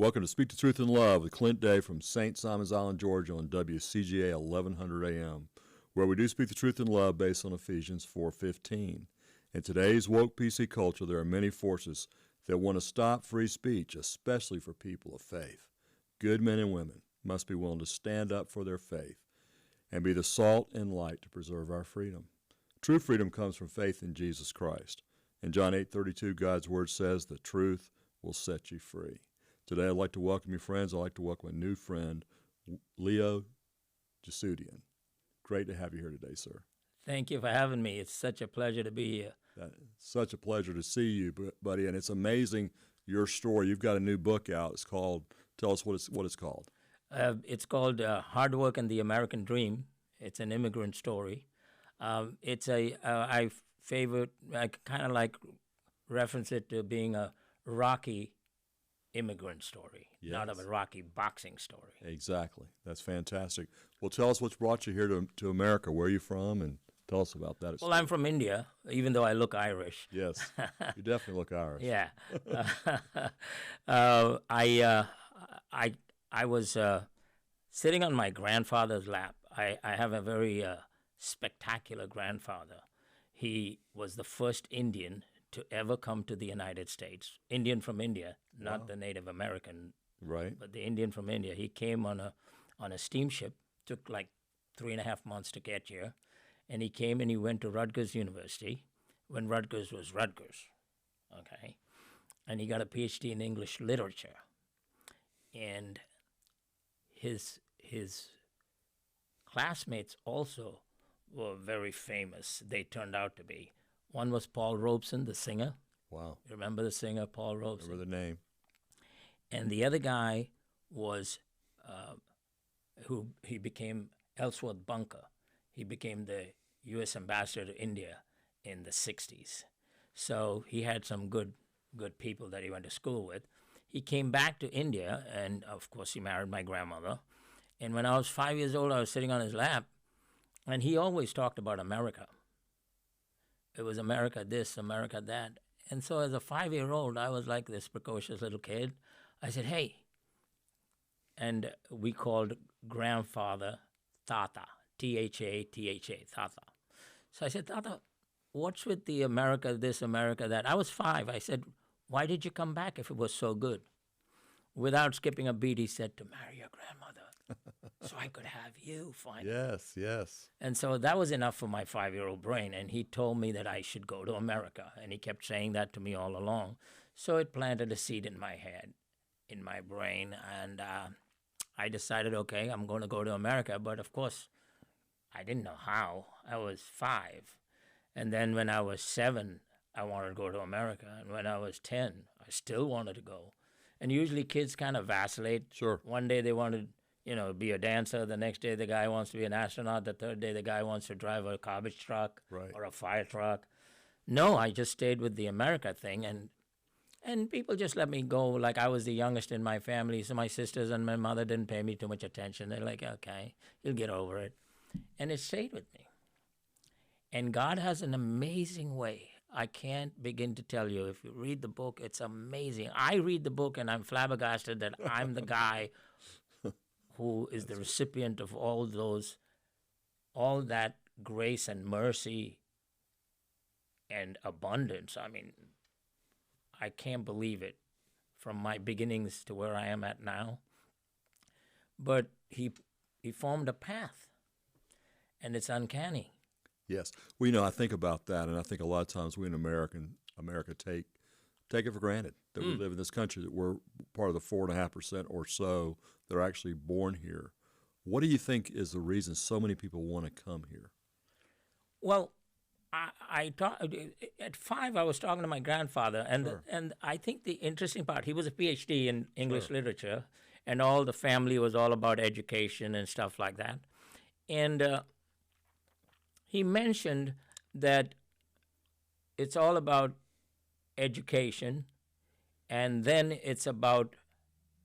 Welcome to Speak the Truth in Love with Clint Day from St. Simon's Island, Georgia on WCGA 1100 AM, where we do speak the truth in love based on Ephesians 4:15. In today's woke PC culture, there are many forces that want to stop free speech, especially for people of faith. Good men and women must be willing to stand up for their faith and be the salt and light to preserve our freedom. True freedom comes from faith in Jesus Christ. In John 8:32, God's word says, "The truth will set you free." Today, I'd like to welcome you, friends. I'd like to welcome a new friend, Leo Jesudian. Great to have you here today, sir. Thank you for having me. It's such a pleasure to be here. Such a pleasure to see you, buddy. And it's amazing, your story. You've got a new book out. It's called, tell us what it's called. It's called Hard Work and the American Dream. It's an immigrant story. I kind of like reference it to being a Rocky immigrant story, Yes. not a Rocky boxing story. Exactly. That's fantastic. Well, tell us what's brought you here to America. Where are you from? And tell us about that. Well, I'm from India, even though I look Irish. Yes, you definitely look Irish. Yeah. I was sitting on my grandfather's lap. I have a very spectacular grandfather. He was the first Indian to ever come to the United States. Indian from India, not the Native American, Right. but the Indian from India. He came on a steamship, took like 3.5 months to get here, and he came and he went to Rutgers University when Rutgers was Rutgers, okay? And he got a PhD in English literature. And his classmates also were very famous, they turned out to be. One was Paul Robeson, the singer. Wow. You remember the singer, Paul Robeson? Remember the name. And the other guy was who he became Ellsworth Bunker. He became the U.S. ambassador to India in the 60s. So he had some good people that he went to school with. He came back to India, and of course he married my grandmother. And when I was 5 years old, I was sitting on his lap, and he always talked about America. It was America this, America that. And so as a 5-year-old, I was like this precocious little kid. I said, hey. And we called grandfather Tata, T-H-A-T-H-A, Tata. So I said, Tata, what's with the America this, America that? I was 5. I said, why did you come back if it was so good? Without skipping a beat, he said, to marry your grandmother so I could have you finally. Yes, yes. And so that was enough for my 5-year-old brain, and he told me that I should go to America, and he kept saying that to me all along. So it planted a seed in my head, in my brain, and I decided, okay, I'm going to go to America, but of course, I didn't know how. I was 5. And then when I was 7, I wanted to go to America, and when I was 10, I still wanted to go. And usually kids kind of vacillate. Sure. One day they wanted be a dancer. The next day the guy wants to be an astronaut. The third day the guy wants to drive a garbage truck Right. or a fire truck. No, I just stayed with the America thing, and people just let me go. Like I was the youngest in my family, so my sisters and my mother didn't pay me too much attention. They're like, okay, you'll get over it. And it stayed with me. And God has an amazing way. I can't begin to tell you. If you read the book, it's amazing. I read the book and I'm flabbergasted that I'm the guy who is the recipient of all that grace and mercy and abundance. I mean, I can't believe it from my beginnings to where I am at now. But he formed a path, and it's uncanny. Yes. Well, I think about that, and I think a lot of times we in America take it for granted that we live in this country, that we're part of the 4.5% or so that are actually born here. What do you think is the reason so many people want to come here? Well, at 5, I was talking to my grandfather, and Sure. and I think the interesting part, he was a PhD in English literature, and all the family was all about education and stuff like that. And he mentioned that it's all about education, and then it's about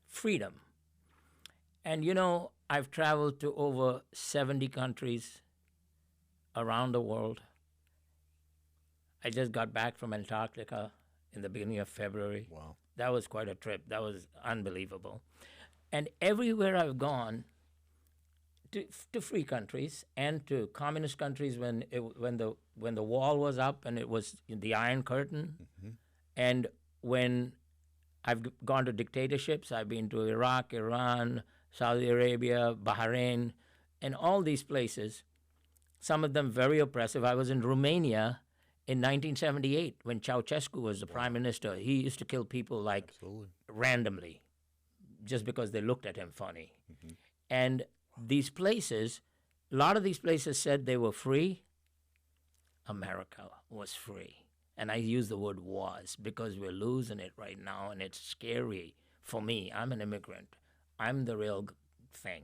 freedom. And I've traveled to over 70 countries around the world. I just got back from Antarctica in the beginning of February. Wow. that was quite a trip. That was unbelievable. And everywhere I've gone, to free countries and to communist countries when the wall was up and it was the Iron Curtain, and when I've gone to dictatorships, I've been to Iraq, Iran, Saudi Arabia, Bahrain, and all these places. Some of them very oppressive. I was in Romania in 1978 when Ceausescu was the prime minister. He used to kill people like randomly, just because they looked at him funny. And these places, a lot of these places said they were free. America was free. And I use the word was because we're losing it right now, and it's scary for me. I'm an immigrant. I'm the real thing.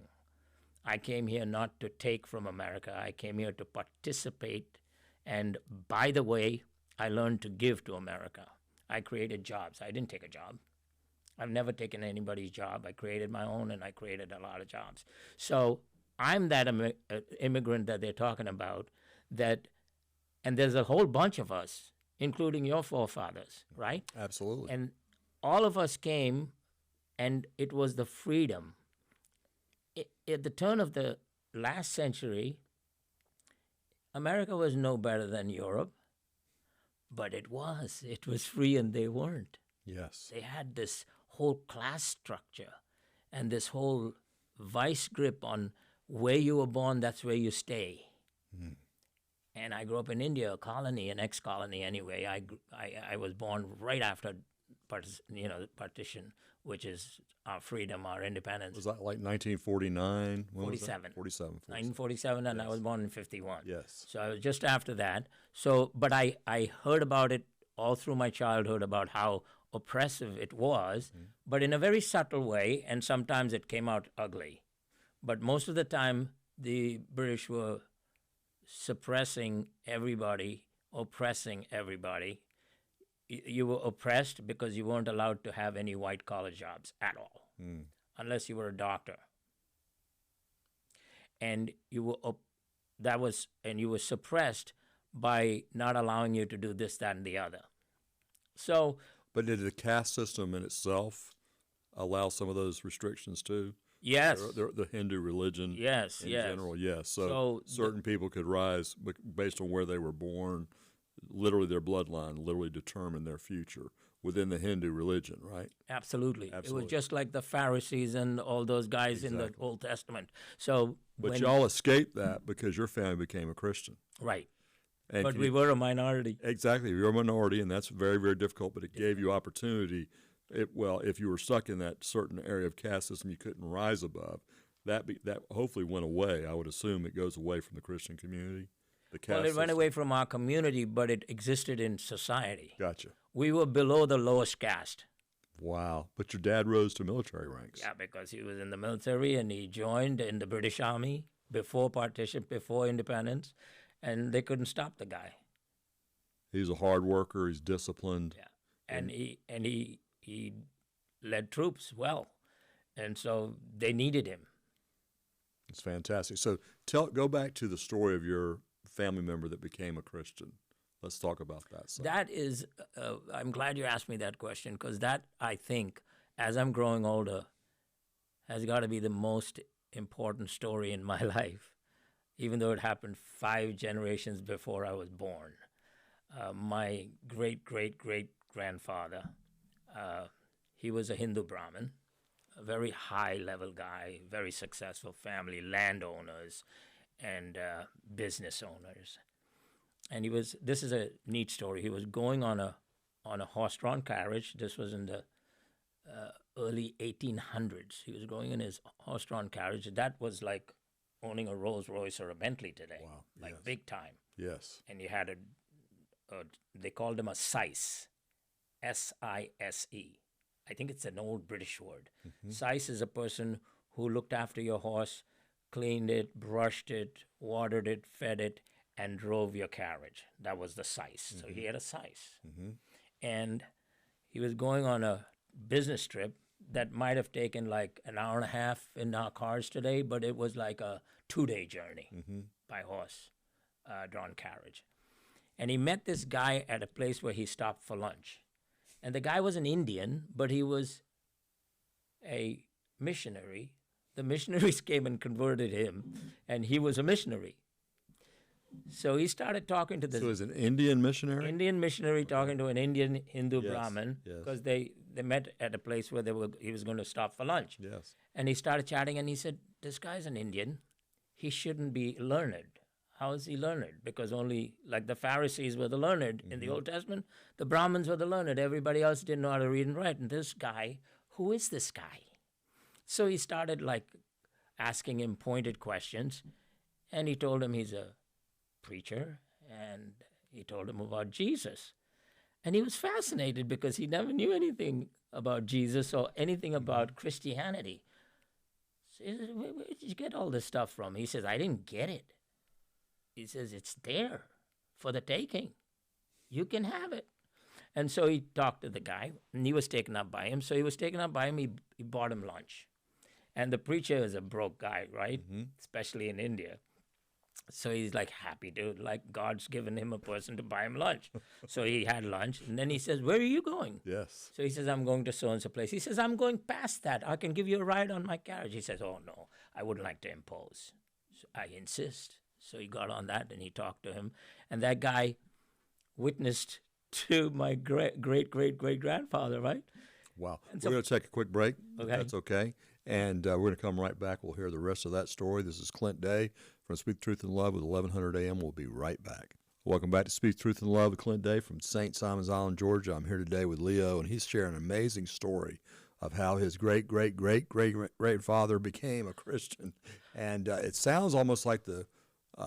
I came here not to take from America. I came here to participate. And by the way, I learned to give to America. I created jobs. I didn't take a job. I've never taken anybody's job. I created my own, and I created a lot of jobs. So I'm that immigrant that they're talking about. And there's a whole bunch of us, including your forefathers, right? Absolutely. And all of us came, and it was the freedom. At the turn of the last century, America was no better than Europe, but it was. It was free, and they weren't. Yes. They had this whole class structure and this whole vice grip on where you were born, that's where you stay. And I grew up in India, a colony, an ex-colony anyway. I was born right after partition, which is our freedom, our independence. Was that like 1949? 47. 47. 1947, and Yes. I was born in 51. Yes. So I was just after that. So, but I heard about it all through my childhood, about how oppressive it was, but in a very subtle way, and sometimes it came out ugly. But most of the time, the British were suppressing everybody, oppressing everybody. You were oppressed because you weren't allowed to have any white-collar jobs at all, unless you were a doctor. And you were suppressed by not allowing you to do this, that, and the other. So, but did the caste system in itself allow some of those restrictions too? yes, The Hindu religion yes, in yes. general, yes. So So certain people could rise based on where they were born, literally their bloodline, literally determined their future within the Hindu religion, right? Absolutely. It Absolutely. was just like the Pharisees and all those guys in the Exactly. Old Testament. So, But y'all escaped that because your family became a Christian. right. And But we were a minority. Exactly. You're a minority, and that's very, very difficult, but it gave you opportunity. If you were stuck in that certain area of caste system you couldn't rise above, that hopefully went away. I would assume it goes away from the Christian community. The caste Well, it went system. away from our community, but it existed in society. Gotcha. We were below the lowest caste. Wow. But your dad rose to military ranks. Yeah, because he was in the military and he joined in the British Army before partition, before independence, and they couldn't stop the guy. He's a hard worker. He's disciplined. Yeah, and he led troops well, and so they needed him. It's fantastic. So go back to the story of your family member that became a Christian. Let's talk about that. That is, I'm glad you asked me that question, because that, I think, as I'm growing older, has got to be the most important story in my life, even though it happened 5 generations before I was born. My great-great-great-grandfather, he was a Hindu Brahmin, a very high-level guy, very successful family, landowners and business owners. And this is a neat story. He was going on a horse-drawn carriage. This was in the early 1800s. He was going in his horse-drawn carriage. That was like owning a Rolls Royce or a Bentley today. Wow, like yes. big time. Yes. And you had they called him a sise, S-I-S-E. I think it's an old British word. Sise is a person who looked after your horse, cleaned it, brushed it, watered it, fed it, and drove your carriage. That was the sise. So he had a sise. And he was going on a business trip that might have taken like an hour and a half in our cars today, but it was like a 2-day journey by horse drawn carriage. And he met this guy at a place where he stopped for lunch. And the guy was an Indian, but he was a missionary. The missionaries came and converted him, and he was a missionary. So he started talking to this So, is an Indian missionary? Indian missionary talking to an Indian Hindu Yes, Brahmin, yes. because they met at a place where he was going to stop for lunch. Yes. And he started chatting, and he said, "This guy's an Indian. He shouldn't be learned. How is he learned? Because only, like the Pharisees were the learned in the Old Testament, the Brahmins were the learned. Everybody else didn't know how to read and write. And this guy, who is this guy?" So he started like asking him pointed questions, and he told him he's a preacher, and he told him about Jesus. And he was fascinated because he never knew anything about Jesus or anything about Christianity. So he said, where did you get all this stuff from? He says, "I didn't get it." He says, "It's there for the taking. You can have it." And so he talked to the guy, and he was taken up by him. So he was taken up by him. He bought him lunch. And the preacher is a broke guy, right? Especially in India. So he's like happy to, like God's given him a person to buy him lunch. So he had lunch, and then he says, "Where are you going?" Yes. So he says, "I'm going to so-and-so place." He says, "I'm going past that. I can give you a ride on my carriage." He says, "Oh, no, I wouldn't like to impose. So I insist." So he got on that, and he talked to him. And that guy witnessed to my great-great-great-great-grandfather, right? Wow. so- We're going to take a quick break, if Okay. that's okay. And we're going to come right back. We'll hear the rest of that story. This is Clint Day from Speak Truth in Love with 1100 AM. We'll be right back. Welcome back to Speak Truth in Love with Clint Day from St. Simon's Island, Georgia. I'm here today with Leo, and he's sharing an amazing story of how his great-great-great-great-grandfather became a Christian. And it sounds almost like the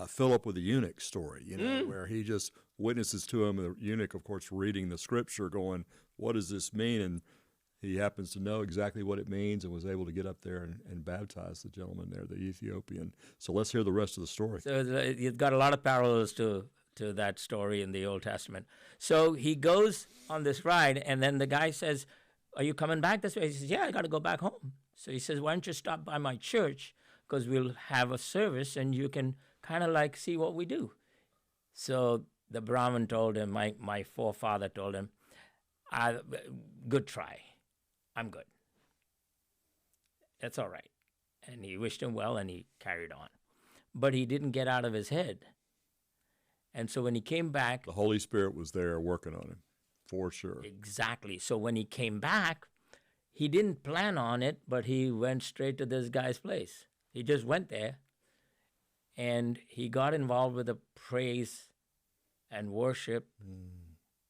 Philip with the eunuch story, you know, where he just witnesses to him, the eunuch, of course, reading the scripture, going, "What does this mean?" And he happens to know exactly what it means and was able to get up there and baptize the gentleman there, the Ethiopian. So let's hear the rest of the story. So you've got a lot of parallels to that story in the Old Testament. So he goes on this ride, and then the guy says, "Are you coming back this way?" He says, "Yeah, I got to go back home." So he says, "Why don't you stop by my church, because we'll have a service, and you can kind of like see what we do." So the Brahmin told him, my forefather told him, "Good try. I'm good. That's all right." And he wished him well, and he carried on. But he didn't get out of his head. And so when he came back... The Holy Spirit was there working on him, for sure. Exactly. So when he came back, he didn't plan on it, but he went straight to this guy's place. He just went there, and he got involved with the praise and worship,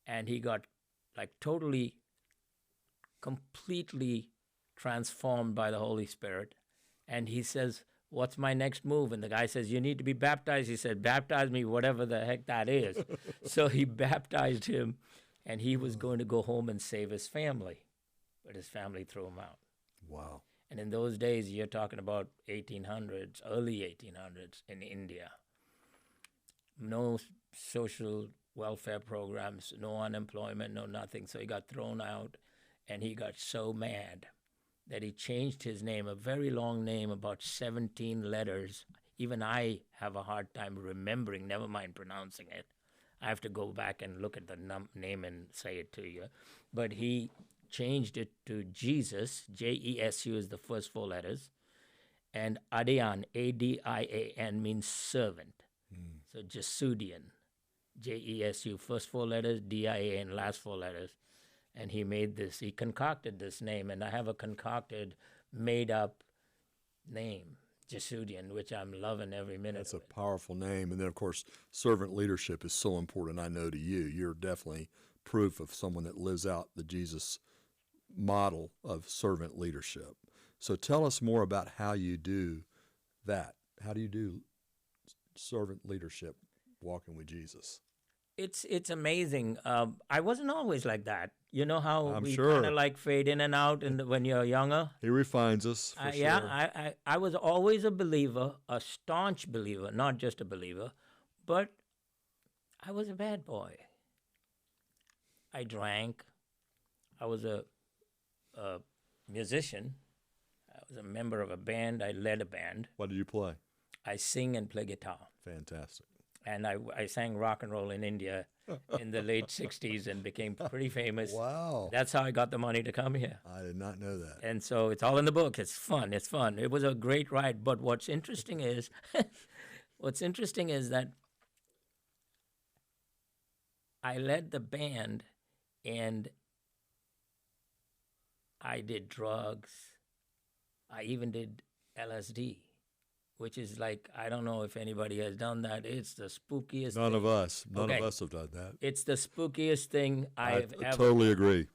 and he got like totally, completely transformed by the Holy Spirit. And he says, "What's my next move?" And the guy says, "You need to be baptized." He said, "Baptize me, whatever the heck that is." So he baptized him, and he was going to go home and save his family. But his family threw him out. Wow. And in those days, you're talking about 1800s, early 1800s in India. No social welfare programs, no unemployment, no nothing. So he got thrown out, and he got so mad that he changed his name, a very long name, about 17 letters. Even I have a hard time remembering, never mind pronouncing it. I have to go back and look at the name and say it to you. But he changed it to Jesus. Jesu is the first four letters. And Adian, Adian, means servant. So Jesudian, Jesu, first four letters, Dian, last four letters. And he made this, he concocted this name, and I have a concocted, made-up name, Jesudian, which I'm loving every minute. That's a powerful name. And then, of course, servant leadership is so important, I know, to you. You're definitely proof of someone that lives out the Jesus model of servant leadership. So tell us more about how you do that. How do you do servant leadership, walking with Jesus? It's amazing. I wasn't always like that. You know how I'm we sure. kind of like fade in and out when you're younger? He refines us, for sure. Yeah, I was always a believer, a staunch believer, not just a believer, but I was a bad boy. I drank. I was a musician. I was a member of a band. I led a band. What did you play? I sing and play guitar. Fantastic. and I sang rock and roll in India in the late 60s and became pretty famous. Wow. That's how I got the money to come here. I did not know that. And so it's all in the book. It's fun. It's fun. It was a great ride. But what's interesting is, that I led the band, and I did drugs. I even did LSD, which is like, I don't know if anybody has done that. It's the spookiest None thing. of us Okay. have done that. It's the spookiest thing I've I ever. totally agree.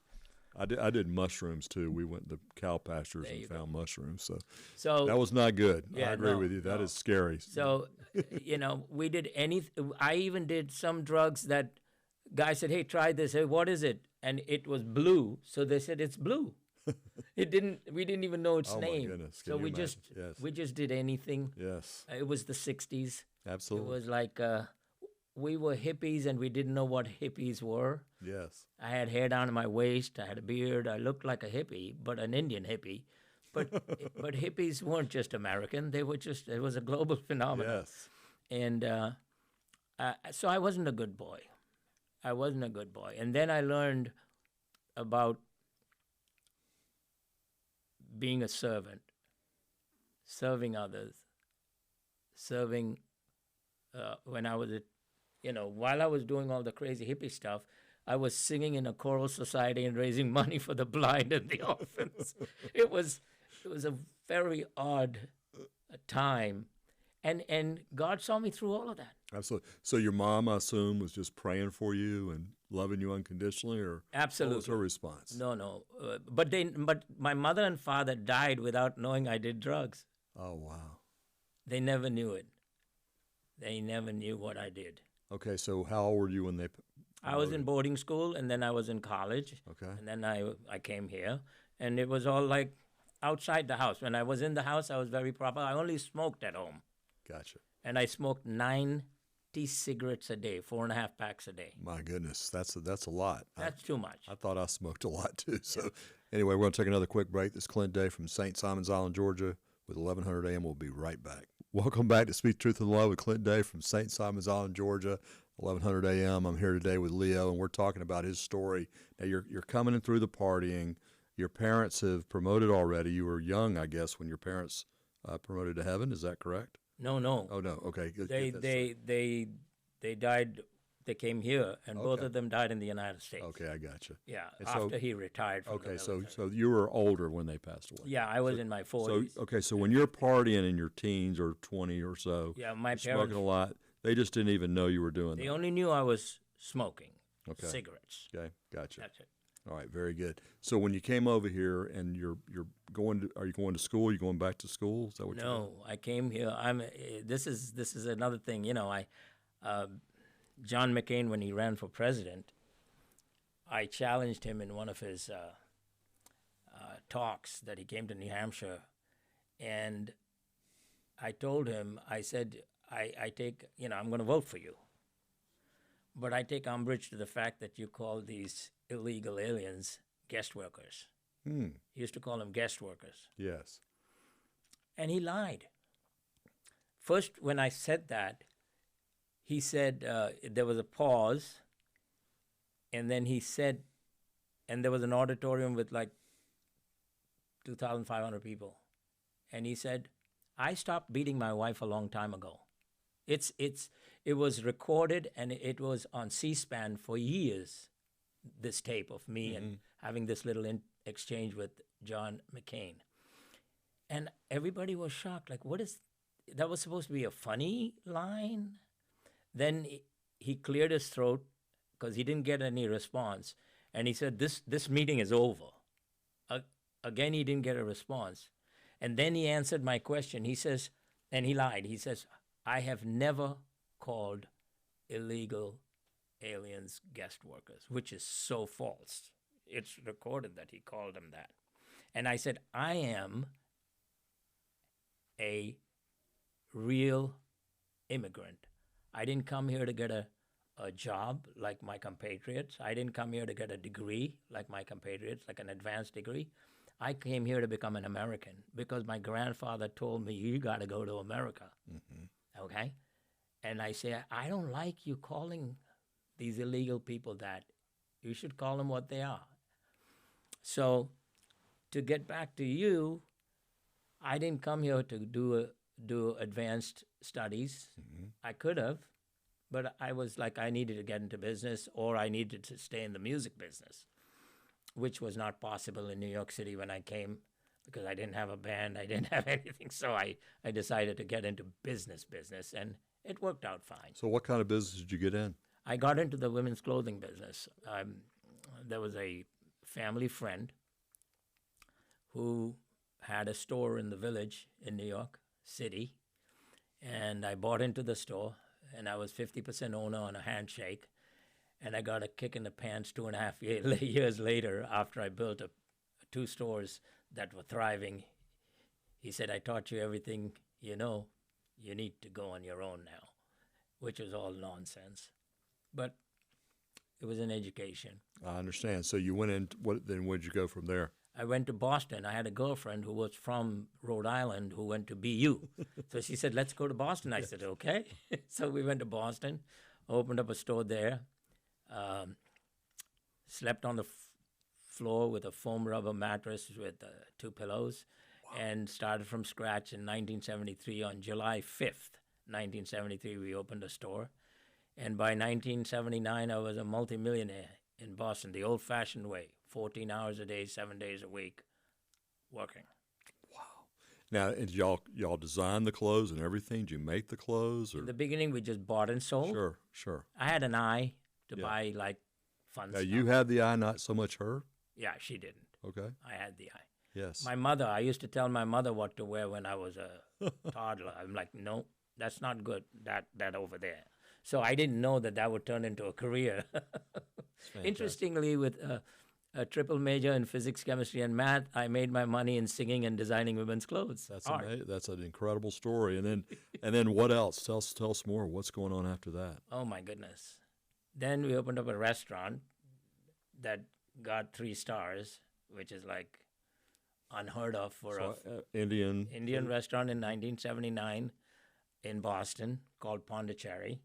I did mushrooms too. We went to cow pastures There and you go. found mushrooms. So So that was not good. Yeah, I agree no, with you. That no. is scary. So, we did anything. I even did some drugs that guy said, "Hey, try this." Hey, what is it? And it was blue. So they said it's blue. We didn't even know its Oh, my name. goodness. So Can you we imagine? just Yes. we just did anything. Yes, It was the 60s. absolutely. It was like we were hippies and we didn't know what hippies were. Yes. I had hair down to my waist. I had a beard. I looked like a hippie, but an Indian hippie. But but hippies weren't just American. They were just, it was a global phenomenon. Yes. And so I wasn't a good boy. I wasn't a good boy. And then I learned about being a servant, serving others, serving when I was at, while I was doing all the crazy hippie stuff, I was singing in a choral society and raising money for the blind and the orphans. It was a very odd time, and God saw me through all of that. Absolutely. So your mom, I assume, was just praying for you and loving you unconditionally, or Absolutely. what was her response? No. But my mother and father died without knowing I did drugs. Oh, wow. They never knew it. They never knew what I did. Okay, so how old were you when they? I was in boarding school, and then I was in college. Okay. And then I came here, and it was all like outside the house. When I was in the house, I was very proper. I only smoked at home, Gotcha. and I smoked 90 cigarettes a day, 4.5 packs a day. My goodness, that's a lot. That's too much. I thought I smoked a lot too. So anyway, we're going to take another quick break. This is Clint Day from St. Simon's Island, Georgia with 1100 AM. We'll be right back. Welcome back to Speak Truth in Love with Clint Day from St. Simon's Island, Georgia, 1100 AM. I'm here today with Leo, and we're talking about his story. Now, you're coming in through the partying. Your parents have promoted already. You were young, I guess, when your parents promoted to heaven. Is that correct? No. Oh, no. Okay. They died. They came here, and both of them died in the United States. Okay, I got you. Yeah, And after he retired from the Okay, so military. you were older when they passed away. Yeah, I was in my 40s. So when you're partying in your teens or 20 or so, Yeah, my you're parents, smoking a lot, they just didn't even know you were doing they that. only knew I was smoking Okay. cigarettes. Okay, gotcha. That's it. All right, very good. So when you came over here and you're going to, are you going to school? Are you going back to school? Is that what you're doing? No, I came here. This is another thing. John McCain, when he ran for president, I challenged him in one of his talks that he came to New Hampshire, and I told him, I said, I take, I'm going to vote for you, but I take umbrage to the fact that you call these illegal aliens guest workers. He used to call them guest workers. Yes. And he lied. First, when I said that, he said there was a pause, and then he said, and there was an auditorium with like 2,500 people. And he said, I stopped beating my wife a long time ago. It was recorded, and it was on C-SPAN for years, this tape of me and having this little exchange with John McCain. And everybody was shocked, like, that was supposed to be a funny line? Then he cleared his throat because he didn't get any response. And he said, this meeting is over. Again, he didn't get a response. And then he answered my question. He says, and he lied. He says, I have never called illegal aliens guest workers, which is so false. It's recorded that he called them that. And I said, I am a real immigrant. I didn't come here to get a job like my compatriots. I didn't come here to get a degree like my compatriots, like an advanced degree. I came here to become an American because my grandfather told me, you got to go to America. Okay? And I say, I don't like you calling these illegal people that. You should call them what they are. So, to get back to you, I didn't come here to do advanced studies. I could have, but I was like, I needed to get into business, or I needed to stay in the music business, which was not possible in New York City when I came, because I didn't have a band, I didn't have anything. So I decided to get into business, and it worked out fine. So what kind of business did you get in? I got into the women's clothing business. There was a family friend who had a store in the Village in New York City, and I bought into the store, and I was 50% owner on a handshake, and I got a kick in the pants 2.5 years later after I built two stores that were thriving. He said, I taught you everything you know. You need to go on your own now, which was all nonsense. But it was an education. I understand. So you went in, then where'd you go from there? I went to Boston. I had a girlfriend who was from Rhode Island who went to BU. So she said, let's go to Boston. I said, okay. So we went to Boston, opened up a store there, slept on the floor with a foam rubber mattress with 2 pillows, and started from scratch in 1973. On July 5th, 1973, we opened a store. And by 1979, I was a multimillionaire in Boston, the old-fashioned way, 14 hours a day, 7 days a week, working. Wow. Now, and y'all design the clothes and everything? Did you make the clothes? Or? In the beginning, we just bought and sold. Sure. I had an eye to buy, like, fun now, stuff. you had the eye, not so much her? Yeah, she didn't. Okay. I had the eye. Yes. My mother, I used to tell my mother what to wear when I was a toddler. I'm like, no, that's not good, that over there. So I didn't know that would turn into a career. Interestingly, with a triple major in physics, chemistry, and math, I made my money in singing and designing women's clothes. That's amazing. That's an incredible story. And then what else? Tell us more. What's going on after that? Oh my goodness! Then we opened up a restaurant that got 3 stars, which is like unheard of for Indian restaurant in 1979 in Boston called Pondicherry.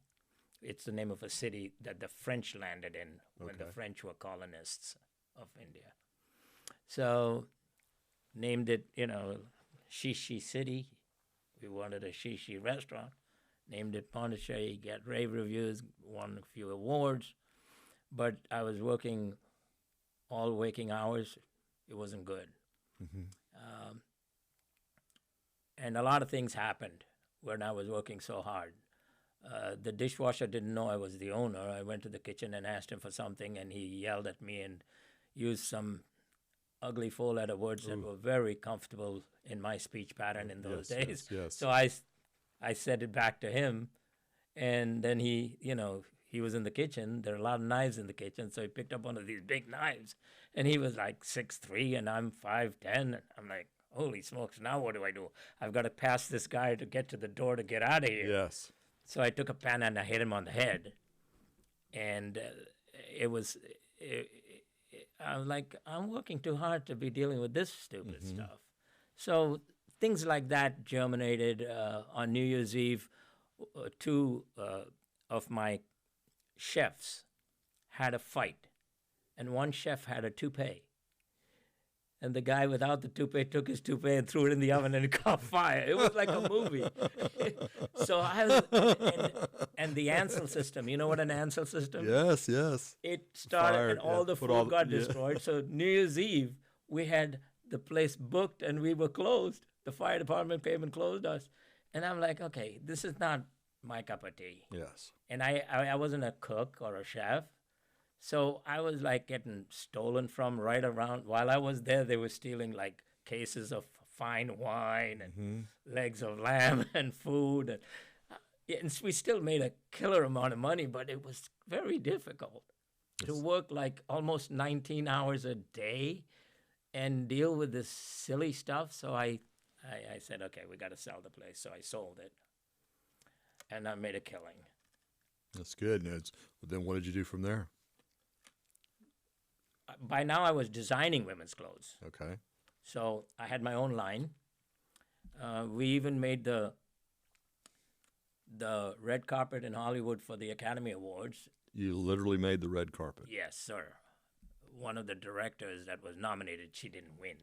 It's the name of a city that the French landed in when the French were colonists of India. So named it, Shishi City. We wanted a Shishi restaurant. Named it Pondicherry, got rave reviews, won a few awards. But I was working all waking hours. It wasn't good. And a lot of things happened when I was working so hard. The dishwasher didn't know I was the owner. I went to the kitchen and asked him for something, and he yelled at me and used some ugly 4-letter words that were very comfortable in my speech pattern in those days. Yes. So I said it back to him, and then he was in the kitchen. There are a lot of knives in the kitchen, so he picked up one of these big knives, and he was like 6'3", and I'm 5'10". And I'm like, holy smokes, now what do I do? I've got to pass this guy to get to the door to get out of here. Yes. So I took a pen and I hit him on the head, and I was like, I'm working too hard to be dealing with this stupid stuff. So things like that germinated. On New Year's Eve, 2 of my chefs had a fight, and one chef had a toupee. And the guy without the toupee took his toupee and threw it in the oven, and it caught fire. It was like a movie. So I was, and the Ansel system. You know what an Ansel system? Yes. It started, Fire, and all the food got destroyed. So New Year's Eve, we had the place booked, and we were closed. The fire department came and closed us. And I'm like, okay, this is not my cup of tea. Yes. And I wasn't a cook or a chef. So I was like getting stolen from right around. While I was there, they were stealing like cases of fine wine and legs of lamb and food. And we still made a killer amount of money, but it was very difficult to work like almost 19 hours a day and deal with this silly stuff. So I said, okay, we got to sell the place. So I sold it, and I made a killing. That's good. Then what did you do from there? By now, I was designing women's clothes. Okay. So I had my own line. We even made the the red carpet in Hollywood for the Academy Awards. You literally made the red carpet. Yes, sir. One of the directors that was nominated, she didn't win,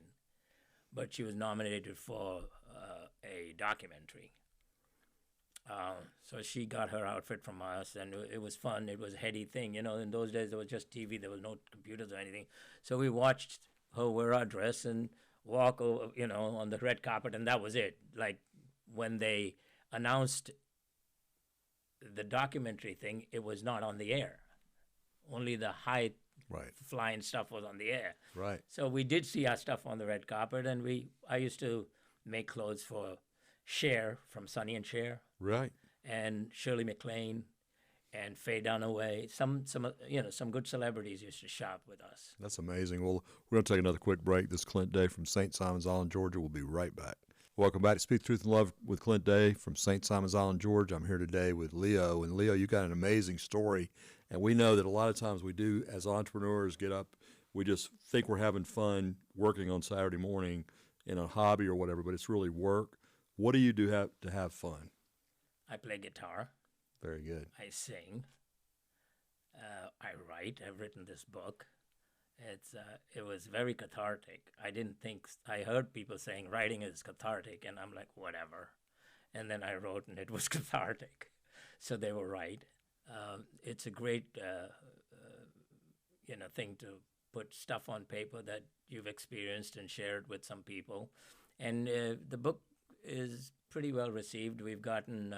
but she was nominated for a documentary. So she got her outfit from us, and it was fun. It was a heady thing. In those days, there was just TV. There was no computers or anything. So we watched her wear our dress and walk over, on the red carpet, and that was it. Like, when they announced the documentary thing, it was not on the air. Only the high flying stuff was on the air. Right. So we did see our stuff on the red carpet, and I used to make clothes for Cher from Sonny and Cher. Right. And Shirley MacLaine and Faye Dunaway. Some good celebrities used to shop with us. That's amazing. Well, we're going to take another quick break. This is Clint Day from St. Simons Island, Georgia. We'll be right back. Welcome back to Speak the Truth in Love with Clint Day from St. Simons Island, Georgia. I'm here today with Leo. And Leo, you got an amazing story. And we know that a lot of times we do, as entrepreneurs, get up, we just think we're having fun working on Saturday morning in a hobby or whatever, but it's really work. What do you do to have fun? I play guitar. Very good. I sing. I write. I've written this book. It was very cathartic. I heard people saying writing is cathartic, and I'm like, whatever. And then I wrote, and it was cathartic. So they were right. It's a great, thing to put stuff on paper that you've experienced and share it with some people. And the book is pretty well received. We've gotten,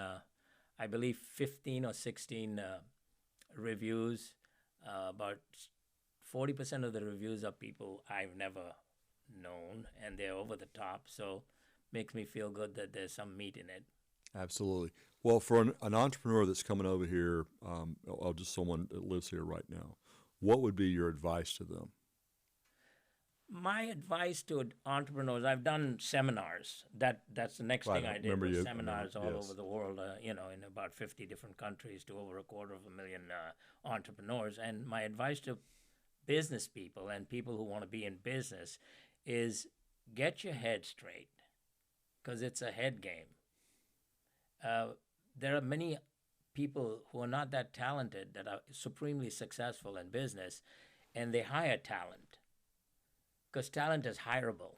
I believe, 15 or 16 reviews. About 40% of the reviews are people I've never known, and they're over the top. So makes me feel good that there's some meat in it. Absolutely. Well, for an entrepreneur that's coming over here, or just someone that lives here right now, what would be your advice to them? My advice to entrepreneurs, I've done seminars. That's the next thing I did, was seminars all over the world, in about 50 different countries to over 250,000 entrepreneurs. And my advice to business people and people who want to be in business is get your head straight, because it's a head game. There are many people who are not that talented that are supremely successful in business, and they hire talent. Because talent is hireable,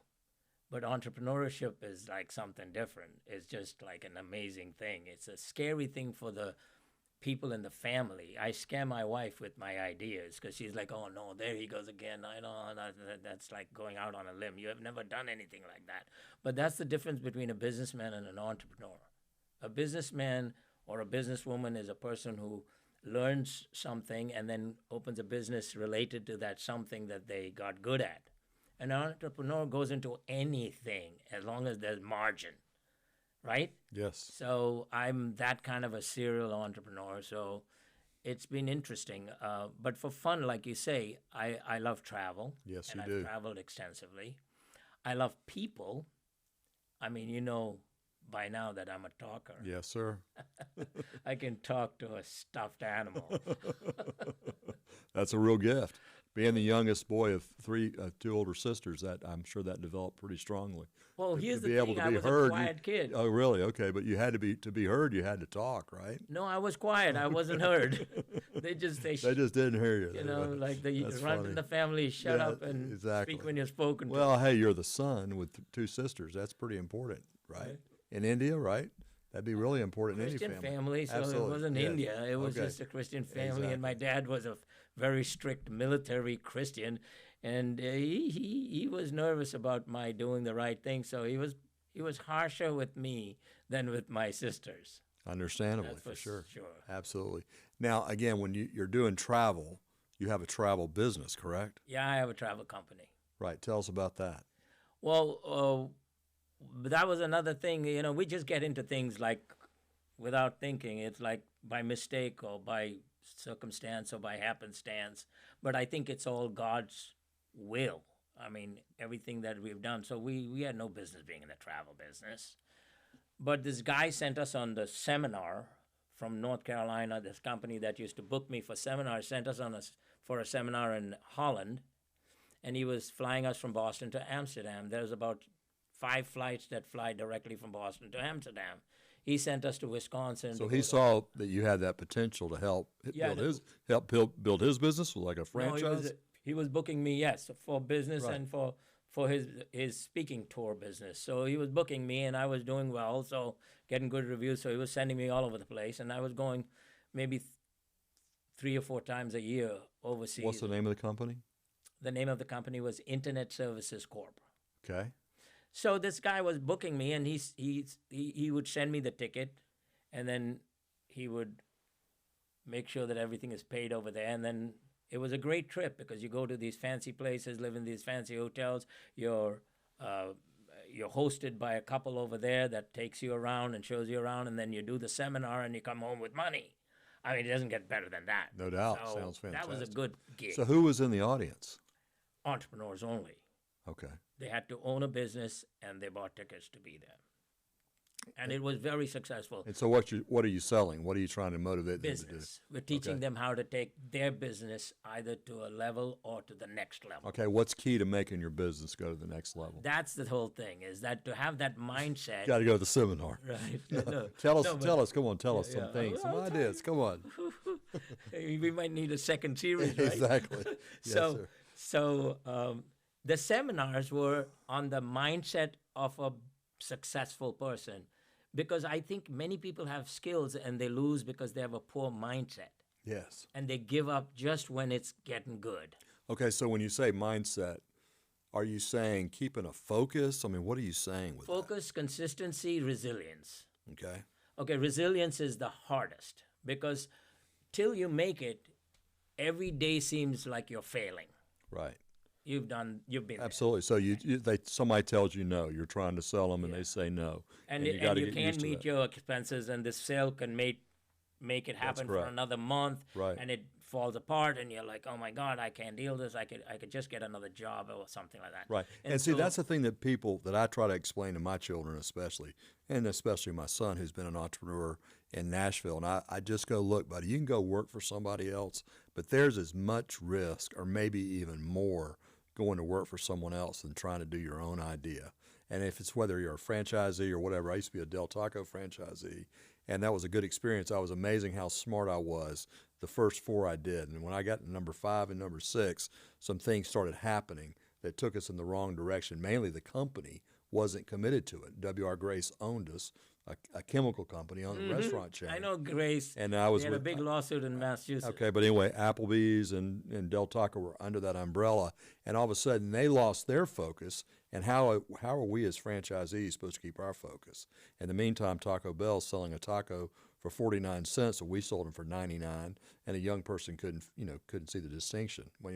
but entrepreneurship is like something different. It's just like an amazing thing. It's a scary thing for the people in the family. I scare my wife with my ideas because she's like, oh no, there he goes again. I know that's like going out on a limb. You have never done anything like that. But that's the difference between a businessman and an entrepreneur. A businessman or a businesswoman is a person who learns something and then opens a business related to that something that they got good at. An entrepreneur goes into anything as long as there's margin, right? Yes. So I'm that kind of a serial entrepreneur. So it's been interesting. But for fun, like you say, I love travel. Yes, and you do. I've traveled extensively. I love people. I mean, by now that I'm a talker. Yes, sir. I can talk to a stuffed animal. That's a real gift. Being the youngest boy of two older sisters, that I'm sure that developed pretty strongly. Well, here's the be thing: able to I be was heard, a quiet kid. Oh, really? Okay, but you had to be heard. You had to talk, right? No, I was quiet. I wasn't heard. They just didn't hear you. Like the That's run funny. in the family, shut up and exactly. speak when you're spoken to. Well, hey, you're the son with two sisters. That's pretty important, right? In India, right? That'd be really important in any Christian family. so Absolutely. it wasn't Yes. India. It was Okay. just a Christian family, Exactly. and my dad was a very strict military Christian, and he was nervous about my doing the right thing, so he was harsher with me than with my sisters. Understandably, That's for sure. Absolutely. Now, again, when you're doing travel, you have a travel business, correct? Yeah, I have a travel company. Right. Tell us about that. Well, that was another thing. We just get into things like without thinking. It's like by mistake or by circumstance or by happenstance. But I think it's all God's will. I mean, everything that we've done. So we had no business being in the travel business. But this guy sent us on the seminar from North Carolina. This company that used to book me for seminars sent us for a seminar in Holland. And he was flying us from Boston to Amsterdam. There's about 5 flights that fly directly from Boston to Amsterdam. he sent us to Wisconsin. So to he go to- saw that you had that potential to help Yeah, build his business with like a No, franchise. he was booking me, yes, for business Right. and for his speaking tour business. So he was booking me, and I was doing well, so getting good reviews. So he was sending me all over the place, and I was going maybe 3 or 4 times a year overseas. What's the name of the company? The name of the company was Internet Services Corp. Okay. So this guy was booking me, and he would send me the ticket, and then he would make sure that everything is paid over there, and then it was a great trip because you go to these fancy places, live in these fancy hotels. You're hosted by a couple over there that takes you around and shows you around, and then you do the seminar and you come home with money. I mean, it doesn't get better than that. No doubt. So Sounds fantastic. that was a good gig. So who was in the audience? Entrepreneurs only. Okay. They had to own a business, and they bought tickets to be there. And it was very successful. And so what are you selling? What are you trying to motivate them to do? Business. We're teaching them how to take their business either to a level or to the next level. Okay, what's key to making your business go to the next level? That's the whole thing, is that to have that mindset. Got to go to the seminar. Right. Tell us. Come on, tell us some things, some I'll tell ideas. Come on. We might need a second series, right? Exactly. Yes, sir. So the seminars were on the mindset of a successful person, because I think many people have skills and they lose because they have a poor mindset, Yes. and they give up just when it's getting good. Okay, so when you say mindset, are you saying keeping a focus? I mean, what are you saying with Focus, consistency, resilience. that? Okay. Okay, resilience is the hardest because till you make it, every day seems like you're failing. Right. You've been there. Absolutely. So somebody tells you no, you're trying to sell them, and they say no, And you got to you get can't used to meet that. your expenses, and the sale can make it happen for correct. another month, Right. and it falls apart, and you're like, oh my God, I can't deal with this. I could just get another job or something like that. Right. And see, so- that's the thing that I try to explain to my children, especially my son who's been an entrepreneur in Nashville. And I just go, look, buddy, you can go work for somebody else, but there's as much risk, or maybe even more, going to work for someone else than trying to do your own idea. And if it's whether you're a franchisee or whatever, I used to be a Del Taco franchisee, and that was a good experience. I was amazing how smart I was the first 4 I did. And when I got to number 5 and number 6, some things started happening that took us in the wrong direction. Mainly the company wasn't committed to it. W.R. Grace owned us, a chemical company, owned a restaurant chain. I know Grace. And I was we had a with- big lawsuit in Massachusetts. Okay, but anyway, Applebee's and Del Taco were under that umbrella, and all of a sudden they lost their focus. And how are we as franchisees supposed to keep our focus? In the meantime, Taco Bell's selling a taco for 49 cents, and we sold them for 99, and a young person couldn't see the distinction. Well,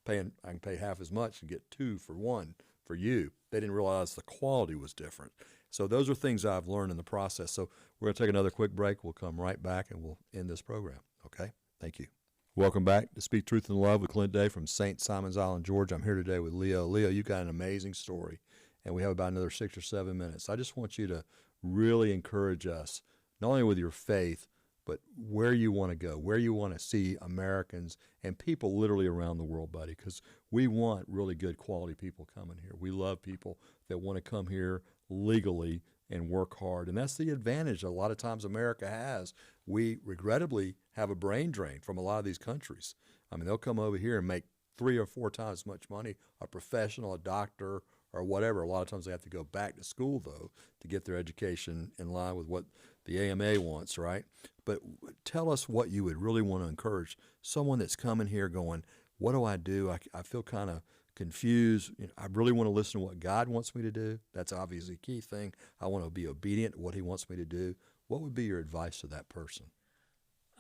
I can pay half as much and get 2 for 1 for you. They didn't realize the quality was different. So those are things I've learned in the process. So we're going to take another quick break. We'll come right back and we'll end this program. Okay? Thank you. Welcome back to Speak Truth in Love with Clint Day from St. Simons Island, Georgia. I'm here today with Leo. Leo, you've got an amazing story, and we have about another 6 or 7 minutes. I just want you to really encourage us, not only with your faith, but where you want to go, where you want to see Americans and people literally around the world, buddy, because we want really good quality people coming here. We love people that want to come here legally and work hard. And that's the advantage a lot of times America has. We regrettably have a brain drain from a lot of these countries. I mean, they'll come over here and make 3 or 4 times as much money, a professional, a doctor, or whatever. A lot of times they have to go back to school, though, to get their education in line with what the AMA wants, right? But tell us what you would really want to encourage someone that's coming here going, what do? I feel kind of confused. I really want to listen to what God wants me to do. That's obviously a key thing. I want to be obedient to what he wants me to do. What would be your advice to that person?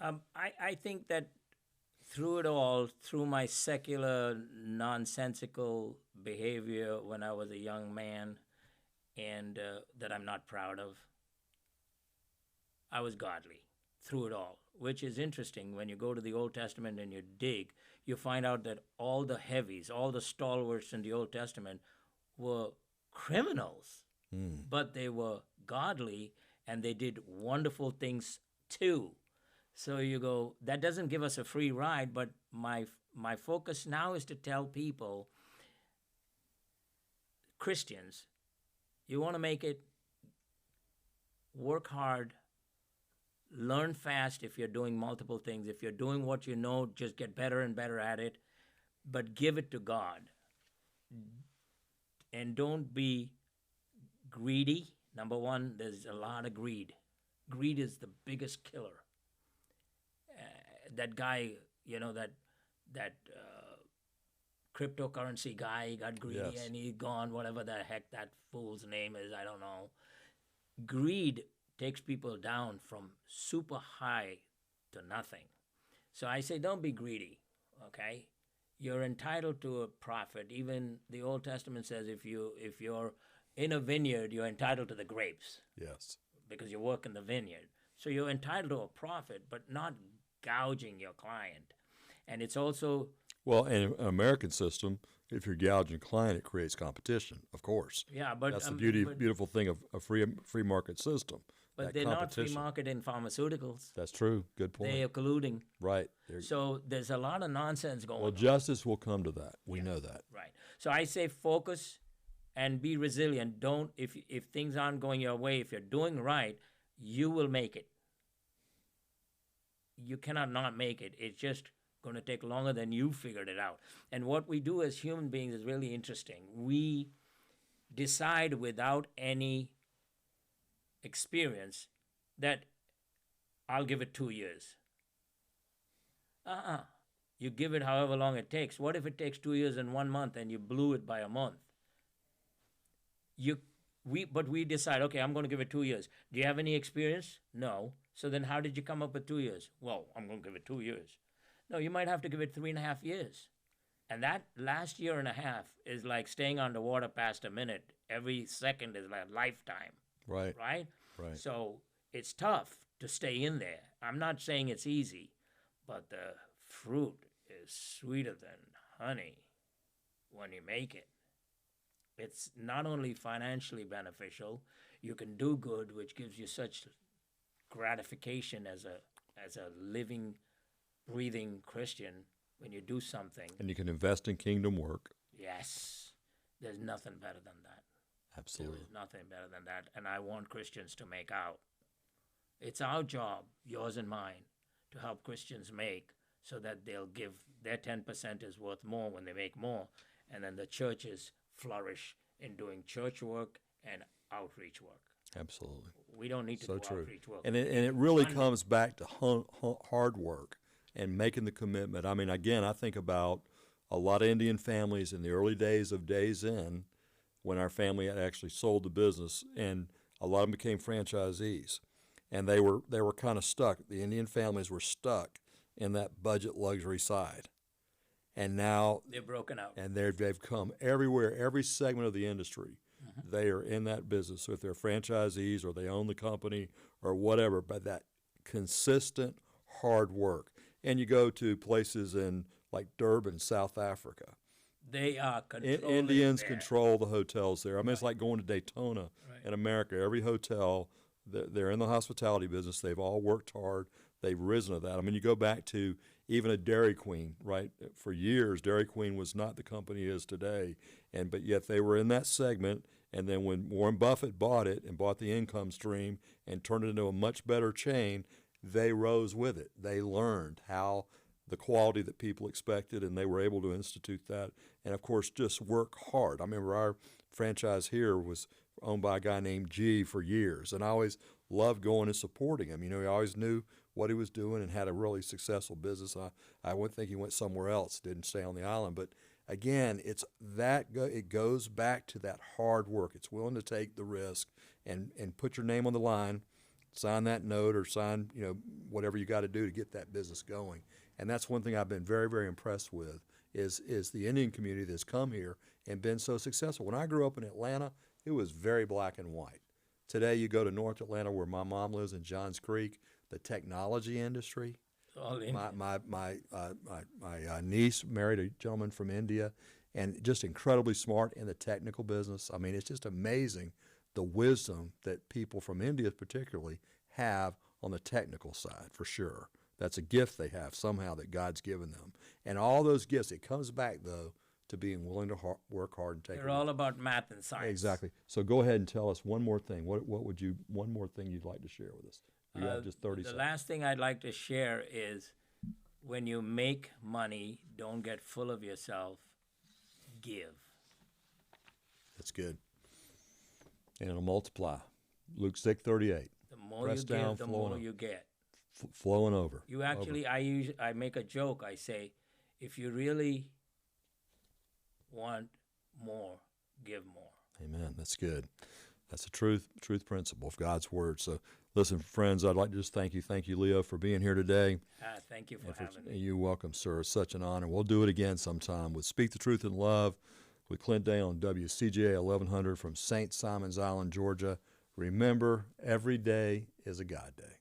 I think that through it all, through my secular, nonsensical behavior when I was a young man, and that I'm not proud of, I was godly through it all, which is interesting. When you go to the Old Testament and you dig, you find out that all the heavies, all the stalwarts in the Old Testament were criminals, but they were godly and they did wonderful things too. So you go, that doesn't give us a free ride, but my focus now is to tell people, Christians, you want to make it, work hard, learn fast if you're doing multiple things. If you're doing what you know, just get better and better at it, but give it to God. And don't be greedy. Number one, there's a lot of greed. Greed is the biggest killer. That guy, that cryptocurrency guy, he got greedy Yes. and he gone, whatever the heck that fool's name is, I don't know. Greed takes people down from super high to nothing. So I say, don't be greedy, okay? You're entitled to a profit. Even the Old Testament says if you're in a vineyard, you're entitled to the grapes Yes. because you work in the vineyard. So you're entitled to a profit, but not gouging your client. And it's also Well, in an American system, if you're gouging client, it creates competition, of course. but That's the beautiful thing of a free market system. But that they're not free competition. market in pharmaceuticals. That's true. Good point. They are colluding. Right. So there's a lot of nonsense going Well, on. justice will come to that. We know that. Right. So I say focus and be resilient. Don't if things aren't going your way, if you're doing right, you will make it. You cannot not make it. It's just going to take longer than you figured it out. And what we do as human beings is really interesting. We decide without any experience that I'll give it 2 years. You give it however long it takes. What if it takes 2 years and 1 month and you blew it by a month? But we decide, okay, I'm going to give it 2 years. Do you have any experience? No. So then how did you come up with 2 years? Well, I'm going to give it 2 years. No, you might have to give it 3.5 years. And that last year and a half is like staying underwater past a minute. Every second is like a lifetime. Right. Right? Right. So it's tough to stay in there. I'm not saying it's easy, but the fruit is sweeter than honey when you make it. It's not only financially beneficial, you can do good, which gives you such gratification as a living, breathing Christian when you do something. And you can invest in kingdom work. Yes. There's nothing better than that. Absolutely. There is nothing better than that. And I want Christians to make out. It's our job, yours and mine, to help Christians make so that they'll give their 10% is worth more when they make more. And then the churches flourish in doing church work and outreach work. Absolutely. We don't need to So do true. outreach work. And it really comes back to hard work and making the commitment. I mean, again, I think about a lot of Indian families in the early days of Days Inn when our family had actually sold the business, and a lot of them became franchisees. And they were kind of stuck. The Indian families were stuck in that budget luxury side. And now they're broken out. And they've come everywhere, every segment of the industry. They are in that business. So if they're franchisees or they own the company or whatever, but that consistent hard work. And you go to places in like Durban, South Africa. They are controlling Indians there. control the hotels there. I mean, it's like going to Daytona in America. Every hotel, they're in the hospitality business. They've all worked hard. They've risen to that. I mean, you go back to even a Dairy Queen, right? For years, Dairy Queen was not the company it is today, but yet they were in that segment. And then when Warren Buffett bought it and bought the income stream and turned it into a much better chain, they rose with it. They learned how the quality that people expected, and they were able to institute that. And, of course, just work hard. I remember our franchise here was owned by a guy named G for years, and I always loved going and supporting him. You know, he always knew what he was doing and had a really successful business. I wouldn't think he went somewhere else, didn't stay on the island. But, again, it goes back to that hard work. It's willing to take the risk and put your name on the line, sign that note or sign, whatever you got to do to get that business going. And that's one thing I've been very, very impressed with is the Indian community that's come here and been so successful. When I grew up in Atlanta, it was very black and white. Today, you go to North Atlanta, where my mom lives in Johns Creek, the technology industry. My niece married a gentleman from India, and just incredibly smart in the technical business. I mean, it's just amazing the wisdom that people from India particularly have on the technical side, for sure. That's a gift they have somehow that God's given them. And all those gifts, it comes back, though, to being willing to work hard and take They're a all risk. about math and science. Exactly. So go ahead and tell us one more thing. One more thing you'd like to share with us? You have just 30 The seconds. last thing I'd like to share is when you make money, don't get full of yourself, give. That's good. And it'll multiply. Luke 6:38. The more Pressed you down, give, the flowing more up. you get. Flowing over. You actually, I make a joke. I say, if you really want more, give more. Amen. That's good. That's a truth principle of God's word. So listen, friends, I'd like to just thank you. Thank you, Leo, for being here today. Thank you for having me. You're welcome, sir. It's such an honor. We'll do it again sometime with Speak the Truth in Love with Clint Day on WCGA 1100 from St. Simon's Island, Georgia. Remember, every day is a God day.